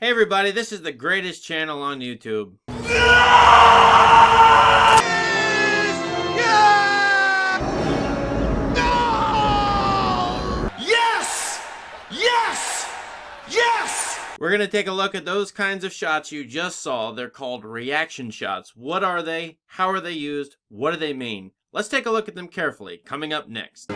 Hey everybody, this is the greatest channel on YouTube. Yes! Yes! Yes! We're gonna take a look at those kinds of shots you just saw. They're called reaction shots. What are they? How are they used? What do they mean? Let's take a look at them carefully, coming up next.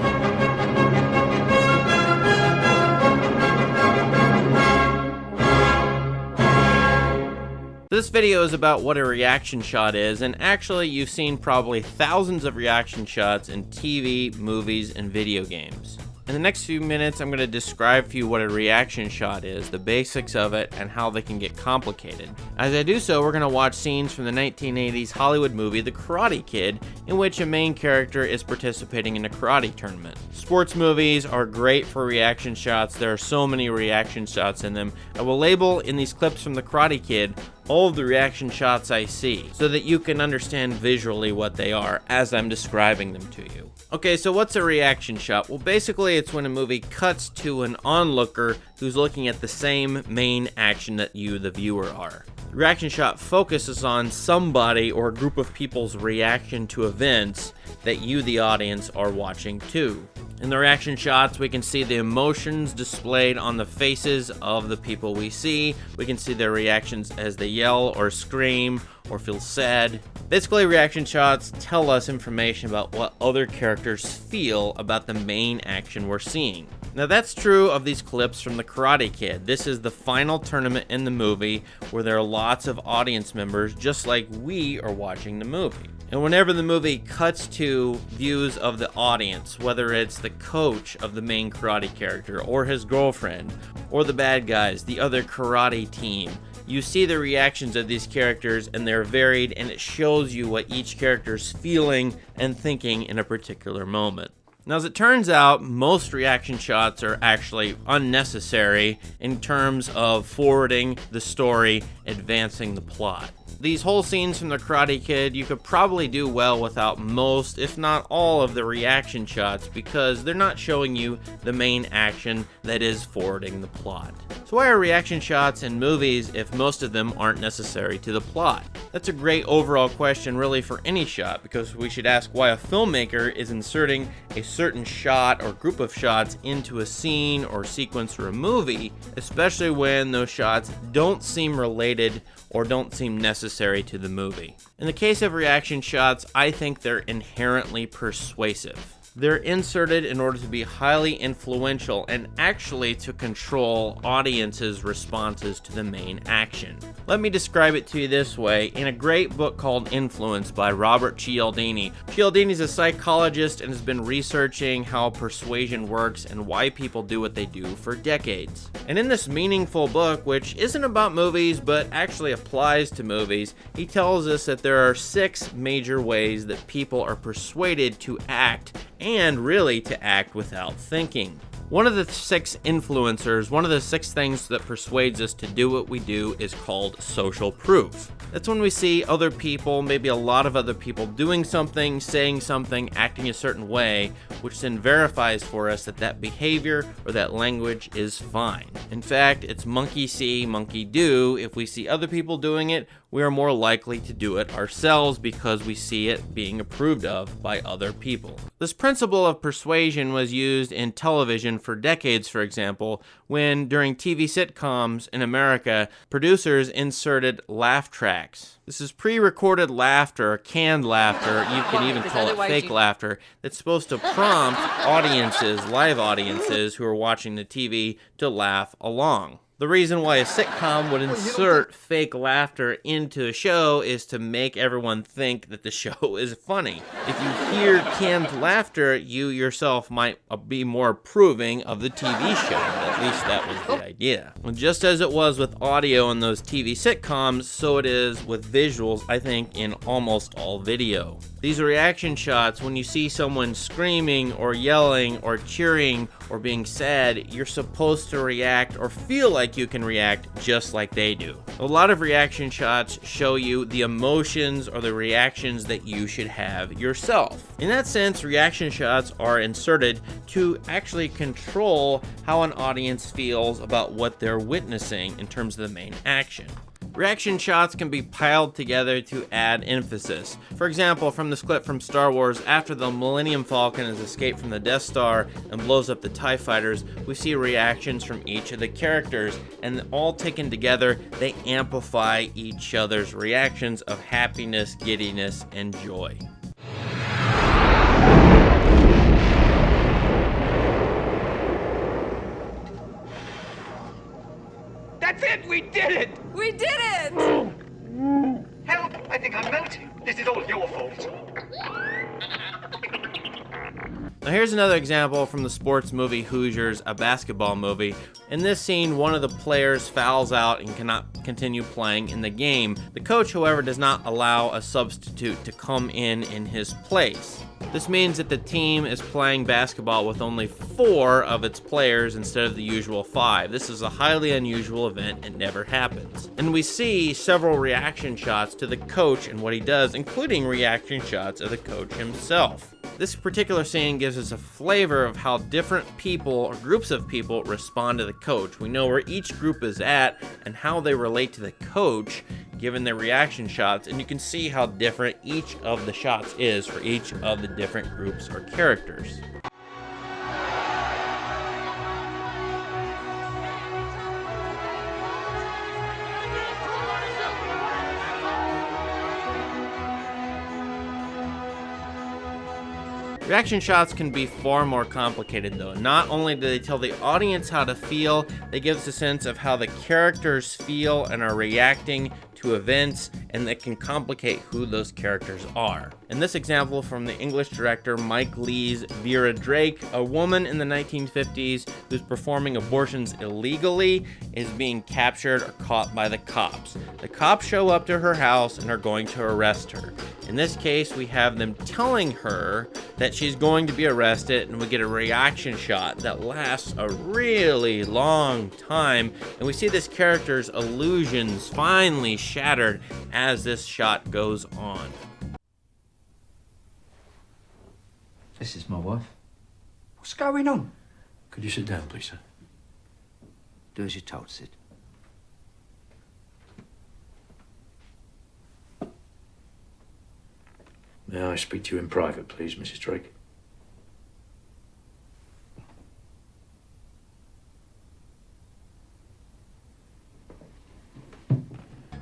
This video is about what a reaction shot is, and actually you've seen probably thousands of reaction shots in TV, movies, and video games. In the next few minutes, I'm going to describe for you what a reaction shot is, the basics of it, and how they can get complicated. As I do so, we're going to watch scenes from the 1980s Hollywood movie The Karate Kid, in which a main character is participating in a karate tournament. Sports movies are great for reaction shots. There are so many reaction shots in them. I will label in these clips from The Karate Kid all of the reaction shots I see, so that you can understand visually what they are as I'm describing them to you. Okay, so what's a reaction shot? Well, basically it's when a movie cuts to an onlooker who's looking at the same main action that you, the viewer, are. The reaction shot focuses on somebody or a group of people's reaction to events that you, the audience, are watching too. In the reaction shots, we can see the emotions displayed on the faces of the people we see. We can see their reactions as they yell or scream or feel sad. Basically, reaction shots tell us information about what other characters feel about the main action we're seeing. Now that's true of these clips from The Karate Kid. This is the final tournament in the movie where there are lots of audience members just like we are watching the movie. And whenever the movie cuts to views of the audience, whether it's the coach of the main karate character or his girlfriend or the bad guys, the other karate team, you see the reactions of these characters and they're varied, and it shows you what each character's feeling and thinking in a particular moment. Now, as it turns out, most reaction shots are actually unnecessary in terms of forwarding the story, advancing the plot. These whole scenes from The Karate Kid, you could probably do well without most, if not all, of the reaction shots because they're not showing you the main action that is forwarding the plot. So why are reaction shots in movies if most of them aren't necessary to the plot? That's a great overall question really for any shot, because we should ask why a filmmaker is inserting a certain shot or group of shots into a scene or sequence or a movie, especially when those shots don't seem related or don't seem necessary to the movie. In the case of reaction shots, I think they're inherently persuasive. They're inserted in order to be highly influential and actually to control audiences' responses to the main action. Let me describe it to you this way. In a great book called Influence by Robert Cialdini. Cialdini is a psychologist and has been researching how persuasion works and why people do what they do for decades. And in this meaningful book, which isn't about movies but actually applies to movies, he tells us that there are 6 major ways that people are persuaded to act, and really to act without thinking. One of the 6 influencers, one of the 6 things that persuades us to do what we do is called social proof. That's when we see other people, maybe a lot of other people, doing something, saying something, acting a certain way, which then verifies for us that that behavior or that language is fine. In fact, it's monkey see, monkey do. If we see other people doing it, we are more likely to do it ourselves because we see it being approved of by other people. This principle of persuasion was used in television for decades, for example, when during TV sitcoms in America, producers inserted laugh tracks. This is pre-recorded laughter, canned laughter, you can even call it fake laughter, that's supposed to prompt audiences, live audiences who are watching the TV to laugh along. The reason why a sitcom would insert fake laughter into a show is to make everyone think that the show is funny. If you hear canned laughter, you yourself might be more approving of the TV show. At least that was the idea. And just as it was with audio in those TV sitcoms, so it is with visuals, I think, in almost all video. These reaction shots, when you see someone screaming or yelling or cheering or being sad, you're supposed to react or feel like you can react just like they do. A lot of reaction shots show you the emotions or the reactions that you should have yourself. In that sense, reaction shots are inserted to actually control how an audience feels about what they're witnessing in terms of the main action. Reaction shots can be piled together to add emphasis. For example, from this clip from Star Wars, after the Millennium Falcon has escaped from the Death Star and blows up the TIE fighters, we see reactions from each of the characters, and all taken together, they amplify each other's reactions of happiness, giddiness, and joy. That's it! We did it! We did it! Help! I think I'm melting. This is all your fault. Now here's another example from the sports movie Hoosiers, a basketball movie. In this scene, one of the players fouls out and cannot continue playing in the game. The coach, however, does not allow a substitute to come in his place. This means that the team is playing basketball with only 4 of its players instead of the usual 5. This is a highly unusual event. It never happens. And we see several reaction shots to the coach and what he does, including reaction shots of the coach himself. This particular scene gives us a flavor of how different people or groups of people respond to the coach. We know where each group is at and how they relate to the coach given their reaction shots, and you can see how different each of the shots is for each of the different groups or characters. Reaction shots can be far more complicated though. Not only do they tell the audience how to feel, they give us a sense of how the characters feel and are reacting to events, and that can complicate who those characters are. In this example from the English director Mike Leigh's Vera Drake, a woman in the 1950s who's performing abortions illegally is being captured or caught by the cops. The cops show up to her house and are going to arrest her. In this case, we have them telling her that she's going to be arrested, and we get a reaction shot that lasts a really long time, and we see this character's illusions finally shattered as this shot goes on. This is my wife. What's going on? Could you sit down, please, sir? Do as you're told, Sid. May I speak to you in private, please, Mrs. Drake?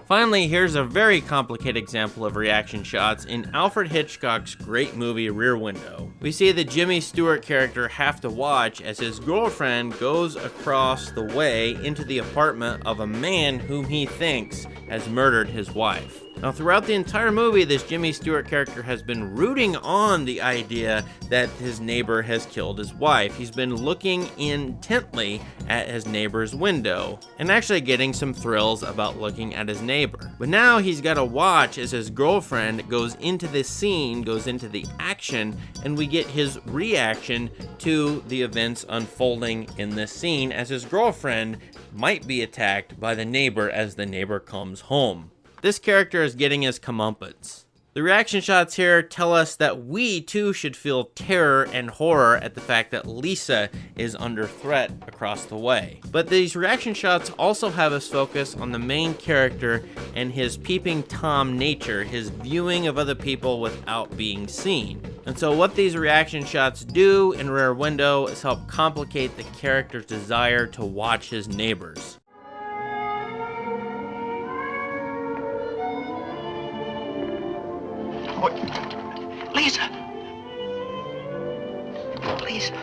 Finally, here's a very complicated example of reaction shots in Alfred Hitchcock's great movie Rear Window. We see the Jimmy Stewart character have to watch as his girlfriend goes across the way into the apartment of a man whom he thinks has murdered his wife. Now, throughout the entire movie, this Jimmy Stewart character has been rooting on the idea that his neighbor has killed his wife. He's been looking intently at his neighbor's window and actually getting some thrills about looking at his neighbor. But now he's got to watch as his girlfriend goes into this scene, goes into the action, and we get his reaction to the events unfolding in this scene as his girlfriend might be attacked by the neighbor as the neighbor comes home. This character is getting his comeuppance. The reaction shots here tell us that we too should feel terror and horror at the fact that Lisa is under threat across the way. But these reaction shots also have us focus on the main character and his peeping Tom nature, his viewing of other people without being seen. And so what these reaction shots do in Rear Window is help complicate the character's desire to watch his neighbors. What? Lisa! Lisa!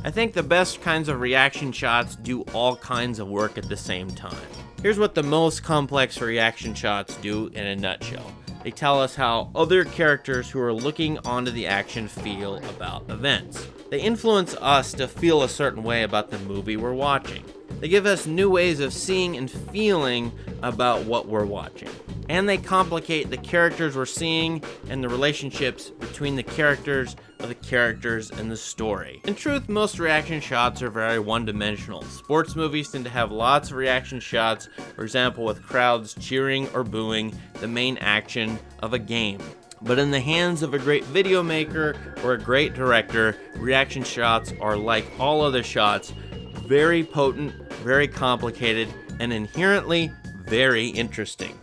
I think the best kinds of reaction shots do all kinds of work at the same time. Here's what the most complex reaction shots do in a nutshell. They tell us how other characters who are looking onto the action feel about events. They influence us to feel a certain way about the movie we're watching. They give us new ways of seeing and feeling about what we're watching. And they complicate the characters we're seeing and the relationships between the characters of the characters and the story. In truth, most reaction shots are very one-dimensional. Sports movies tend to have lots of reaction shots, for example with crowds cheering or booing the main action of a game. But in the hands of a great video maker or a great director, reaction shots are like all other shots, very potent, very complicated, and inherently very interesting.